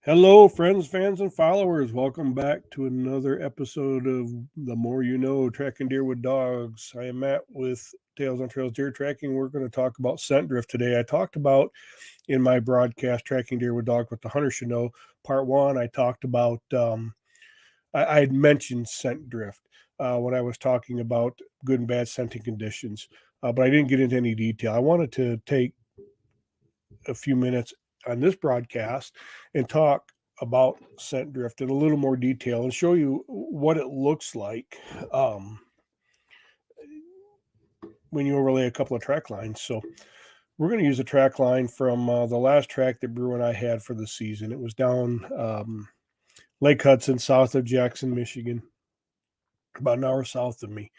Hello, friends, fans, and followers. Welcome back to another episode of The More You Know Tracking Deer with Dogs. I am Matt with Tales on Trails Deer Tracking. We're going to talk about scent drift today. I talked about in my broadcast, Tracking Deer with Dogs, What the Hunter Should Know, part one. I talked about, I had mentioned scent drift when I was talking about good and bad scenting conditions, but I didn't get into any detail. I wanted to take a few minutes on this broadcast and talk about scent drift in a little more detail and show you what it looks like when you overlay a couple of track lines. So we're going to use a track line from the last track that Bahroo and I had for the season. It was down Lake Hudson, south of Jackson, Michigan, about an hour south of me.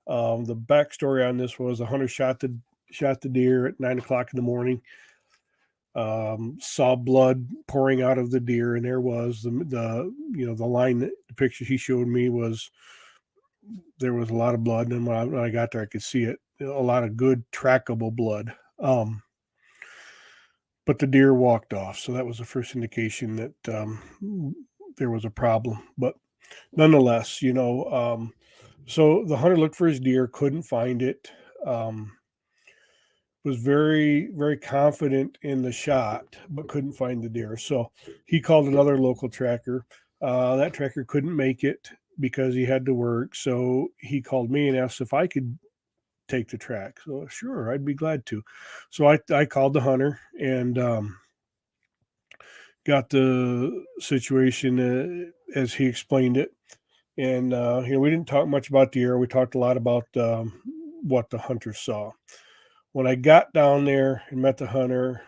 The backstory on this was a hunter shot the deer at 9 o'clock in the morning. Saw blood pouring out of the deer, and there was the line that the picture he showed me was there was a lot of blood, and when I got there, I could see it, a lot of good trackable blood. But the deer walked off, so that was the first indication that there was a problem. But nonetheless, so the hunter looked for his deer, couldn't find it. Was very, very confident in the shot, but couldn't find the deer. So he called another local tracker. That tracker couldn't make it because he had to work. So he called me and asked if I could take the track. So sure, I'd be glad to. So I called the hunter and got the situation as he explained it. And we didn't talk much about deer. We talked a lot about what the hunter saw. When I got down there and met the hunter,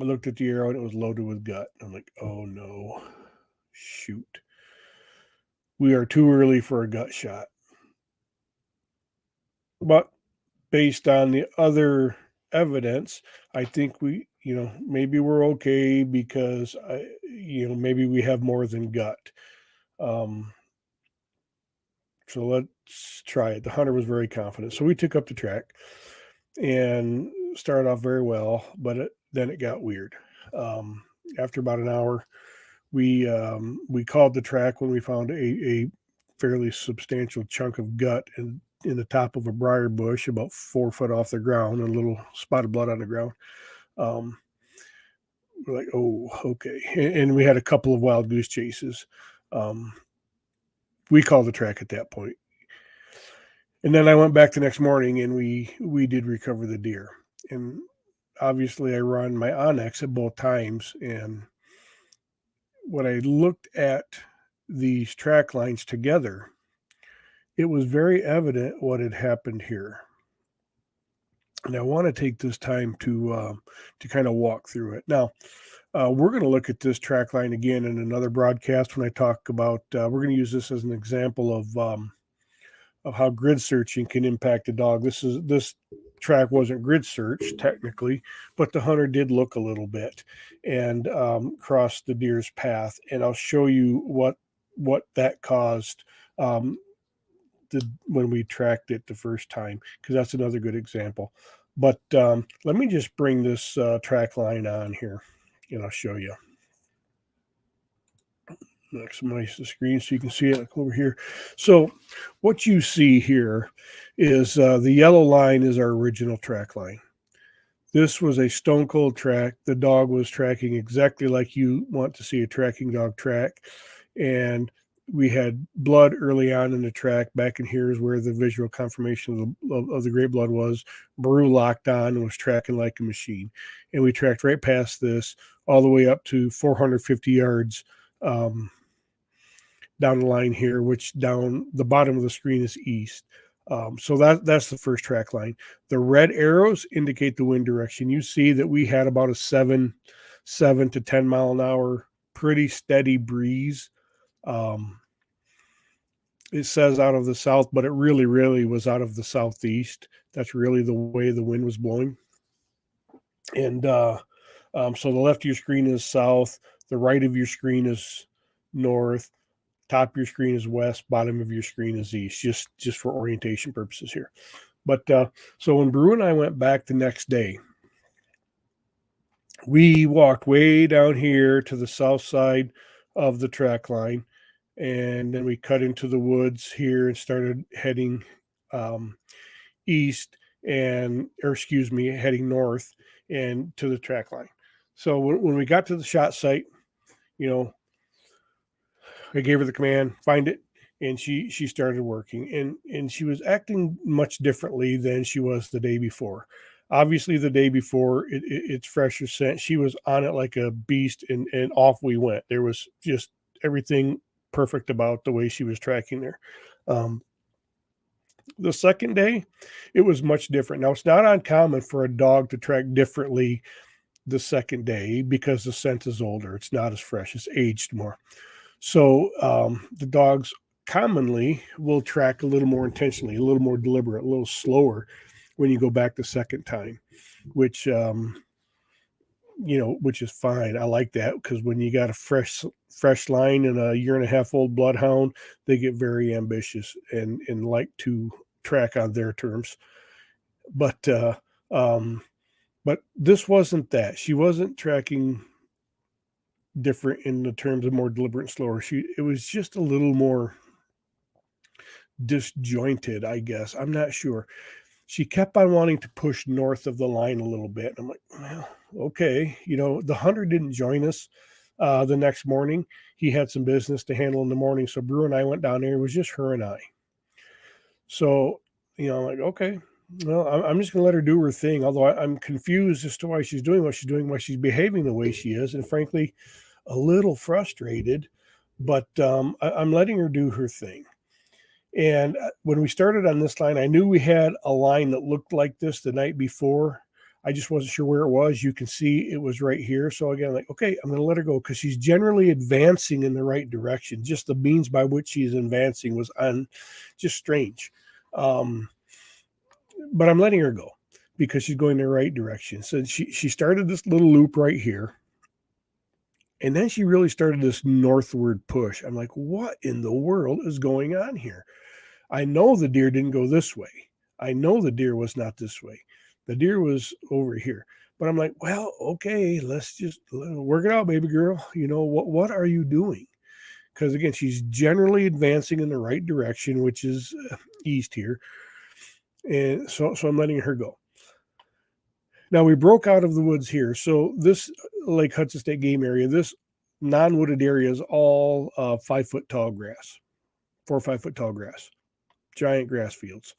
I looked at the arrow and it was loaded with gut. I'm like, oh no, shoot. We are too early for a gut shot. But based on the other evidence, I think maybe we're okay because maybe we have more than gut. So let's try it. The hunter was very confident. So we took up the track and started off very well, but then it got weird. After about an hour, we called the track when we found a fairly substantial chunk of gut in the top of a briar bush, about 4 foot off the ground, and a little spot of blood on the ground. We're like, oh, okay. And we had a couple of wild goose chases. We called the track at that point. And then I went back the next morning and we did recover the deer. And obviously I run my Onyx at both times. And when I looked at these track lines together, it was very evident what had happened here. And I want to take this time to kind of walk through it. Now, we're going to look at this track line again in another broadcast when I talk about. We're going to use this as an example of how grid searching can impact a dog. This track wasn't grid search technically, but the hunter did look a little bit and crossed the deer's path. And I'll show you what that caused when we tracked it the first time, because that's another good example. But let me just bring this track line on here, and I'll show you. Maximize the screen so you can see it over here. So what you see here is the yellow line is our original track line. This was a stone cold track. The dog was tracking exactly like you want to see a tracking dog track. And we had blood early on in the track. Back in here is where the visual confirmation of the great blood was. Bahroo locked on and was tracking like a machine. And we tracked right past this all the way up to 450 yards down the line here, which down the bottom of the screen is east. So that's the first track line. The red arrows indicate the wind direction. You see that we had about a 7 to 10 mile an hour, pretty steady breeze. It says out of the south, but it really, really was out of the southeast. That's really the way the wind was blowing. And so the left of your screen is south. The right of your screen is north. Top of your screen is west, bottom of your screen is east, just for orientation purposes here. But so when Bahroo and I went back the next day, We walked way down here to the south side of the track line, and then we cut into the woods here and started heading um, east or excuse me, heading north and to the track line. So when we got to the shot site, you know, I gave her the command, find it, and she started working, and she was acting much differently than she was the day before. Obviously, the day before, it's fresher scent. She was on it like a beast, and off we went. There was just everything perfect about the way she was tracking there. Um, the second day, it was much different. Now, it's not uncommon for a dog to track differently the second day because the scent is older. It's not as fresh. It's aged more. So the dogs commonly will track a little more intentionally, a little more deliberate, a little slower when you go back the second time, which which is fine. I like that because when you got a fresh line and a year and a half old bloodhound, they get very ambitious and like to track on their terms. But um, but this wasn't that. She wasn't tracking different in the terms of more deliberate and slower. It was just a little more disjointed, I guess. I'm not sure. She kept on wanting to push north of the line a little bit. I'm like, well, okay. The hunter didn't join us the next morning. He had some business to handle in the morning. So Brew and I went down there. It was just her and I. So, I'm like, okay, well, I'm just going to let her do her thing. Although I'm confused as to why she's doing what she's doing, why she's behaving the way she is. And frankly, a little frustrated, but I'm letting her do her thing. And when we started on this line, I knew we had a line that looked like this the night before. I just wasn't sure where it was. You can see it was right here. So again, like, okay, I'm going to let her go because she's generally advancing in the right direction. Just the means by which she's advancing was just strange. But I'm letting her go because she's going the right direction. So she started this little loop right here. And then she really started this northward push. I'm like, what in the world is going on here? I know the deer didn't go this way. I know the deer was not this way. The deer was over here. But I'm like, well, okay, let's just work it out, baby girl. What are you doing? Because again, she's generally advancing in the right direction, which is east here. And so I'm letting her go. Now we broke out of the woods here. So this Lake Hudson State Game Area, this non-wooded area is all 5-foot tall grass, 4 or 5 foot tall grass, giant grass fields.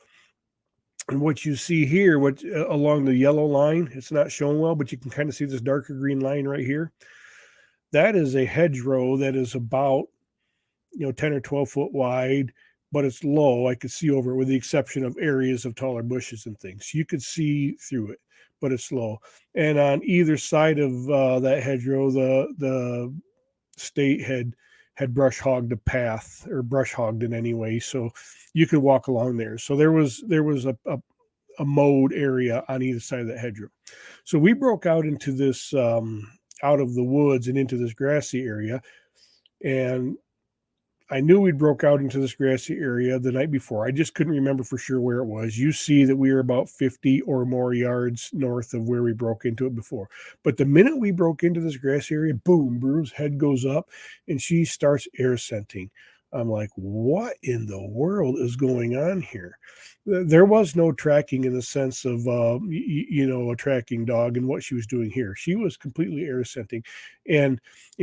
And what you see here, along the yellow line, it's not shown well, but you can kind of see this darker green line right here. That is a hedgerow that is about 10 or 12 foot wide, but it's low. I could see over it with the exception of areas of taller bushes and things. You could see through it, but it's low. And on either side of that hedgerow, the state had brush hogged a path or brush hogged in any way, so you could walk along there. So there was a mowed area on either side of that hedgerow. So we broke out into this out of the woods and into this grassy area, and I knew we'd broke out into this grassy area the night before. I just couldn't remember for sure where it was. You see that we were about 50 or more yards north of where we broke into it before. But the minute we broke into this grassy area, boom, Brew's head goes up and she starts air scenting. I'm like, what in the world is going on here? There was no tracking in the sense of, a tracking dog and what she was doing here. She was completely air scenting. And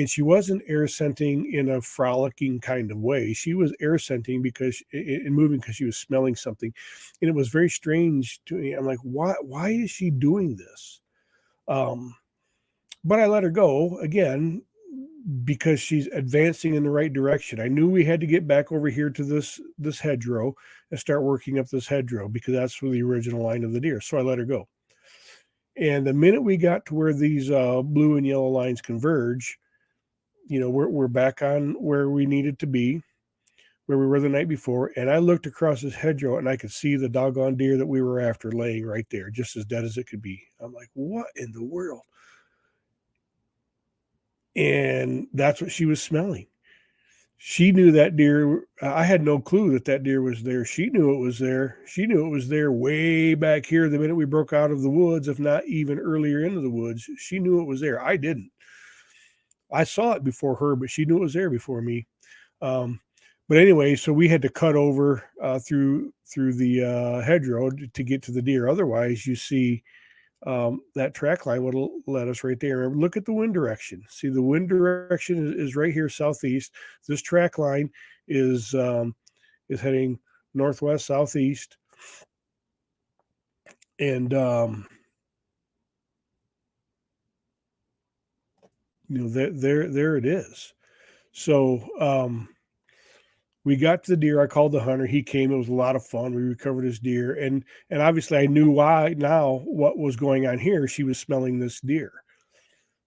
she wasn't air scenting in a frolicking kind of way. She was air scenting and moving because she was smelling something. And it was very strange to me. I'm like, why is she doing this? But I let her go again because she's advancing in the right direction. I knew we had to get back over here to this hedgerow and start working up this hedgerow because that's where the original line of the deer. So I let her go. And the minute we got to where these blue and yellow lines converge, we're back on where we needed to be, where we were the night before. And I looked across this hedgerow and I could see the doggone deer that we were after laying right there, just as dead as it could be. I'm like, what in the world? And that's what she was smelling. She knew that deer. I had no clue that that deer was there. She knew it was there. She knew it was there way back here the minute we broke out of the woods, if not even earlier into the woods. She knew it was there. I didn't. I saw it before her, but she knew it was there before me. Um, but anyway, so we had to cut over through the hedgerow to get to the deer. Otherwise, you see that track line would have led us right there. And look at the wind direction. See, the wind direction is right here, southeast. This track line is is heading northwest, southeast, and there it is. So we got to the deer. I called the hunter. He came. It was a lot of fun. We recovered his deer, and obviously I knew why now what was going on here. She was smelling this deer.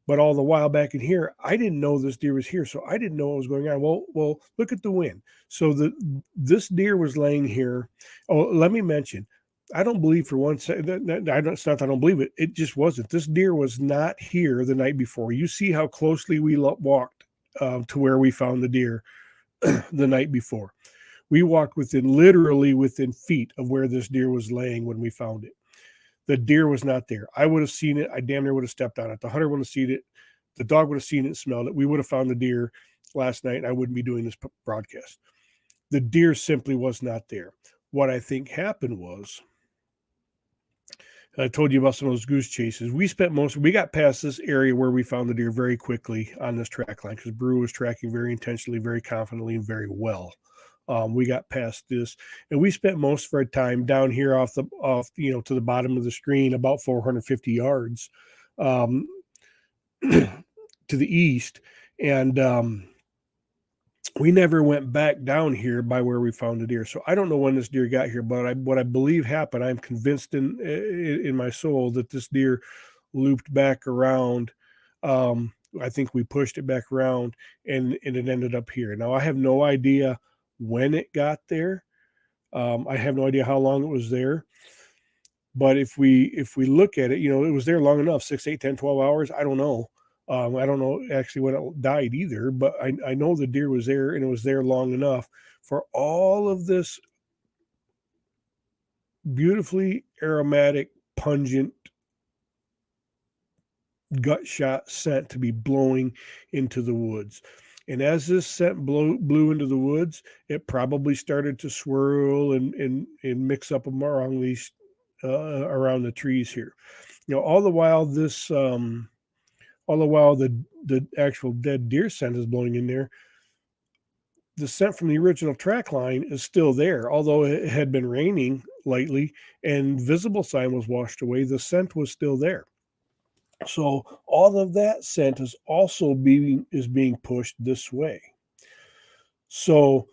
But all the while back in here, I didn't know this deer was here, so I didn't know what was going on. Well, look at the wind. So this deer was laying here. Oh, let me mention, I don't believe for one second. It's not that I don't believe it. It just wasn't. This deer was not here the night before. You see how closely we walked to where we found the deer the night before. We walked literally within feet of where this deer was laying when we found it. The deer was not there. I would have seen it. I damn near would have stepped on it. The hunter would have seen it. The dog would have seen it and smelled it. We would have found the deer last night, and I wouldn't be doing this broadcast. The deer simply was not there. What I think happened was, I told you about some of those goose chases. We got past this area where we found the deer very quickly on this track line because Bahroo was tracking very intentionally, very confidently, and very well. We got past this, and we spent most of our time down here off to the bottom of the screen, about 450 yards to the east, and we never went back down here by where we found the deer. So I don't know when this deer got here, but what I believe happened, I'm convinced in my soul that this deer looped back around. I think we pushed it back around, and it ended up here. Now I have no idea when it got there. I have no idea how long it was there. But if we look at it, it was there long enough, 6, 8, 10, 12 hours. I don't know. I don't know actually when it died either, but I know the deer was there and it was there long enough for all of this beautifully aromatic, pungent, gut shot scent to be blowing into the woods. And as this scent blew into the woods, it probably started to swirl and mix up around these around the trees here. All the while the actual dead deer scent is blowing in there, the scent from the original track line is still there. Although it had been raining lightly and visible sign was washed away, the scent was still there. So all of that scent is also being pushed this way. So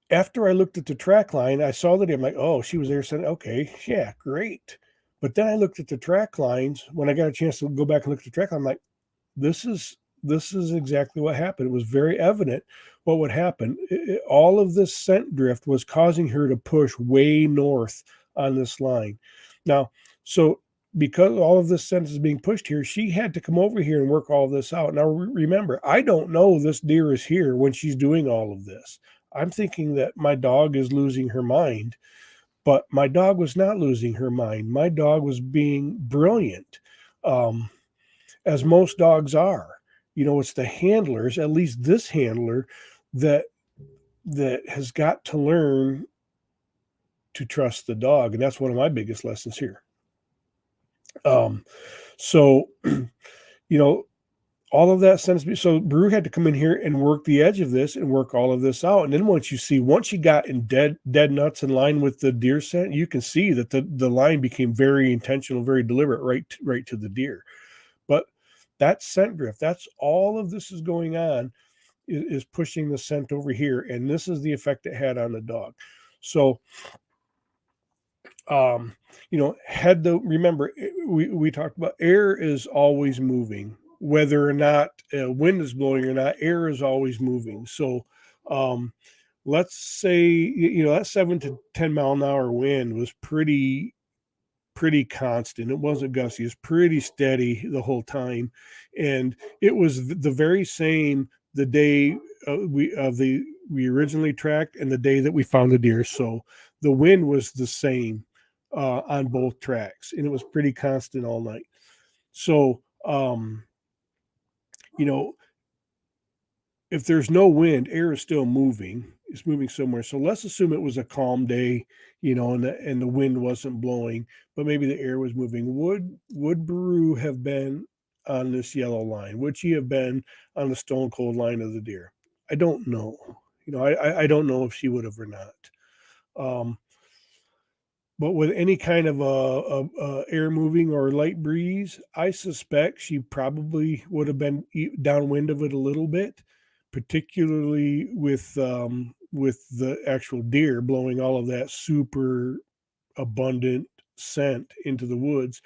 after I looked at the track line, I saw that I'm like, oh, she was there. Said, okay, yeah, great. But then I looked at the track lines when I got a chance to go back and look at the track line. I'm like, this is exactly what happened. It was very evident what would happen. All of this scent drift was causing her to push way north on this line. Now, so because all of this scent is being pushed here, she had to come over here and work all this out. Now, remember, I don't know this deer is here when she's doing all of this. I'm thinking that my dog is losing her mind, but my dog was not losing her mind. My dog was being brilliant, as most dogs are. It's the handlers, at least this handler, that has got to learn to trust the dog, and that's one of my biggest lessons here. So, all of that sense. So Bahroo had to come in here and work the edge of this and work all of this out. And then once you got in dead nuts in line with the deer scent, you can see that the line became very intentional, very deliberate, right to the deer. But that scent drift, that's all of this is going on, is pushing the scent over here. And this is the effect it had on the dog. So, remember, we talked about air is always moving, whether or not wind is blowing or not, air is always moving. So, let's say, that 7 to 10 mile an hour wind was pretty constant. It wasn't gusty. It was pretty steady the whole time. And it was the very same the day we originally tracked and the day that we found the deer. So the wind was the same on both tracks, and it was pretty constant all night. So you know, if there's no wind, air is still moving. It's moving somewhere. So let's assume it was a calm day, and the wind wasn't blowing, but maybe the air was moving. Would Bahroo have been on this yellow line? Would she have been on the stone cold line of the deer? I don't know. I don't know if she would have or not. Um, but with any kind of a air moving or light breeze, I suspect she probably would have been downwind of it a little bit, particularly with the actual deer blowing all of that super abundant scent into the woods.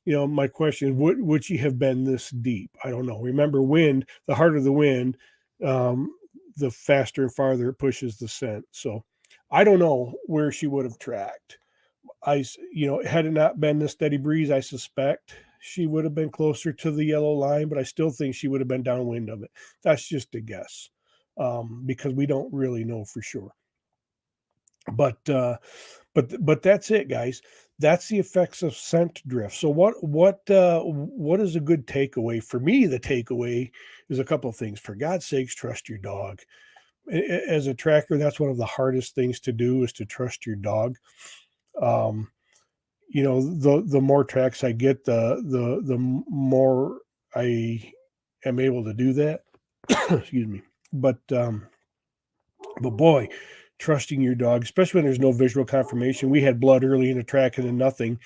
My question is, would she have been this deep? I don't know. Remember, wind, the harder the wind, um, the faster and farther it pushes the scent. So I don't know where she would have tracked. Had it not been the steady breeze, I suspect she would have been closer to the yellow line, but I still think she would have been downwind of it. That's just a guess, because we don't really know for sure. But that's it, guys. That's the effects of scent drift. So what is a good takeaway for me? The takeaway is a couple of things. For God's sakes, trust your dog. As a tracker, that's one of the hardest things to do, is to trust your dog. Um, the more tracks I get, the more I am able to do that. Excuse me. But boy, trusting your dog, especially when there's no visual confirmation. We had blood early in the track and then nothing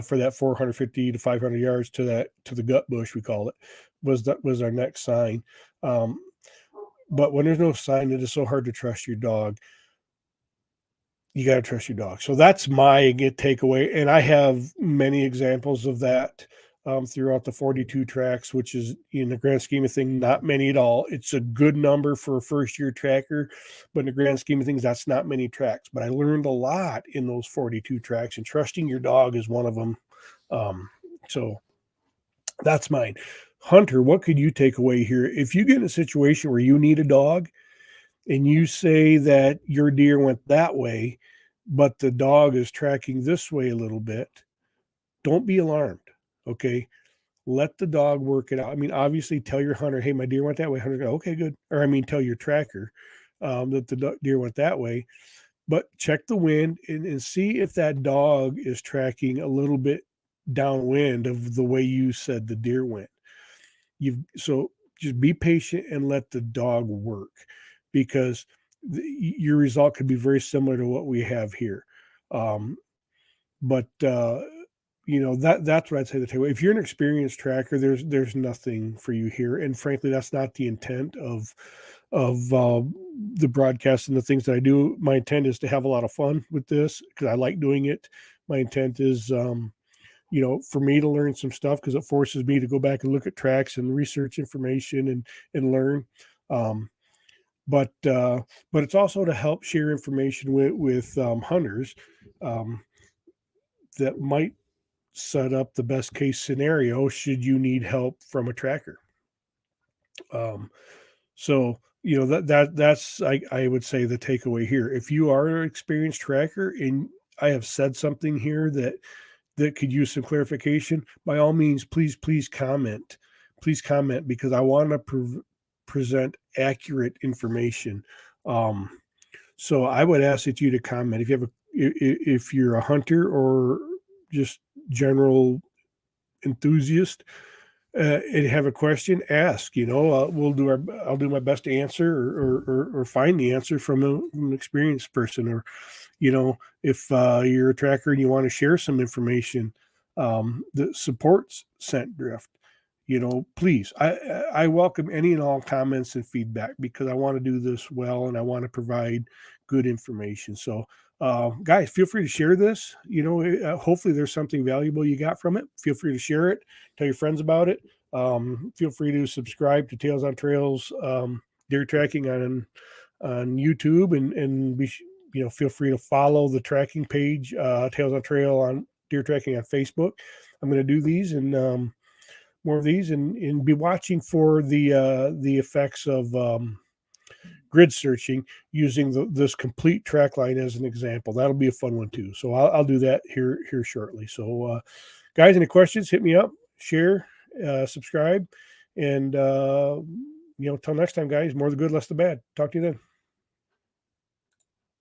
for that 450 to 500 yards to the gut bush, we call it, was our next sign. But when there's no sign, it is so hard to trust your dog. You got to trust your dog. So that's my takeaway. And I have many examples of that throughout the 42 tracks, which is, in the grand scheme of things, not many at all. It's a good number for a first year tracker, but in the grand scheme of things, that's not many tracks. But I learned a lot in those 42 tracks, and trusting your dog is one of them. So that's mine. Hunter, what could you take away here? If you get in a situation where you need a dog, and you say that your deer went that way, but the dog is tracking this way a little bit, don't be alarmed. Okay. Let the dog work it out. I mean, obviously tell your hunter, hey, my deer went that way. Hunter go, okay, good. Or tell your tracker that the deer went that way, but check the wind and see if that dog is tracking a little bit downwind of the way you said the deer went. So just be patient and let the dog work, because your result could be very similar to what we have here. Um, but that's what I'd say the takeaway. If you're an experienced tracker, there's nothing for you here, and frankly, that's not the intent of the broadcast and the things that I do. My intent is to have a lot of fun with this because I like doing it. My intent is for me to learn some stuff, because it forces me to go back and look at tracks and research information and learn. Um, but it's also to help share information with hunters um, that might set up the best case scenario should you need help from a tracker. Um, so that's I would say the takeaway here. If you are an experienced tracker and I have said something here that could use some clarification, by all means, please comment. Please comment, because I want to present accurate information. So I would ask that you to comment if you're a hunter or just general enthusiast and have a question, ask. I'll do my best to answer or find the answer from an experienced person, or if you're a tracker and you want to share some information that supports scent drift, please, I welcome any and all comments and feedback, because I want to do this well and I want to provide good information. So guys, feel free to share this. Hopefully there's something valuable you got from it. Feel free to share it, tell your friends about it. Feel free to subscribe to Tales on Trails deer tracking on YouTube, and feel free to follow the tracking page, Tales on Trail on deer tracking on Facebook. I'm going to do these and more of these, and be watching for the effects of grid searching using this complete track line as an example. That'll be a fun one too. So I'll do that here shortly. So guys, any questions, hit me up, share, subscribe, and till next time, guys, more the good, less the bad. Talk to you then.